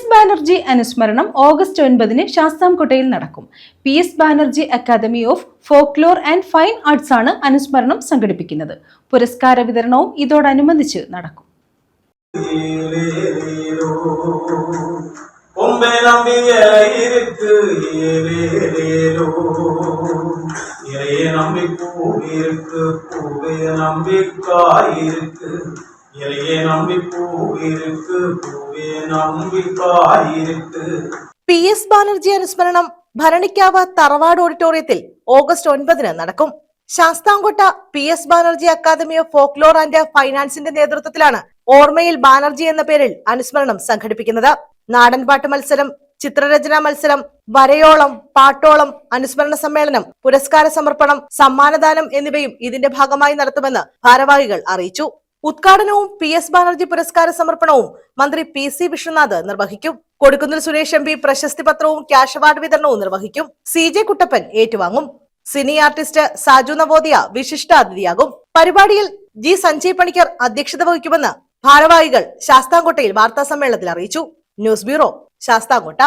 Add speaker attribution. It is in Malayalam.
Speaker 1: എസ് ബാനർജി അനുസ്മരണം ഓഗസ്റ്റ് 9 ശാസ്താംകോട്ടയിൽ നടക്കും. PS Banerjee academy of folklore and Fine Arts ആണ് അനുസ്മരണം സംഘടിപ്പിക്കുന്നത്. പുരസ്കാര വിതരണവും ഇതോടനുബന്ധിച്ച് നടക്കും.
Speaker 2: PS ബാനർജി അനുസ്മരണം ഭരണിക്കാവ് തറവാട് ഓഡിറ്റോറിയത്തിൽ ഓഗസ്റ്റ് 9 നടക്കും. Sasthamkotta PS Banerjee academy of folklore and ഫൈനാൻസിന്റെ നേതൃത്വത്തിലാണ് ഓർമ്മയിൽ ബാനർജി എന്ന പേരിൽ അനുസ്മരണം സംഘടിപ്പിക്കുന്നത്. നാടൻപാട്ട് മത്സരം, ചിത്രരചനാ മത്സരം, വരയോളം, പാട്ടോളം, അനുസ്മരണ സമ്മേളനം, പുരസ്കാര സമർപ്പണം, സമ്മാനദാനം എന്നിവയും ഇതിന്റെ ഭാഗമായി നടത്തുമെന്ന് ഭാരവാഹികൾ അറിയിച്ചു. ഉദ്ഘാടനവും PS ബാനർജി പുരസ്കാര സമർപ്പണവും മന്ത്രി PC വിശ്വനാഥ് നിർവഹിക്കും. കൊടിക്കുന്നിൽ സുരേഷ് MP പ്രശസ്തി പത്രവും ക്യാഷ് അവാർഡ് വിതരണവും നിർവഹിക്കും. CJ കുട്ടപ്പൻ ഏറ്റുവാങ്ങും. സിനി ആർട്ടിസ്റ്റ് സാജു നവോദിയ വിശിഷ്ടാതിഥിയാകും. പരിപാടിയിൽ G സഞ്ജയ് പണിക്കർ അധ്യക്ഷത വഹിക്കുമെന്ന് ഭാരവാഹികൾ ശാസ്താംകോട്ടയിൽ വാർത്താ സമ്മേളനത്തിൽ അറിയിച്ചു. News bureau, Sasthamkotta.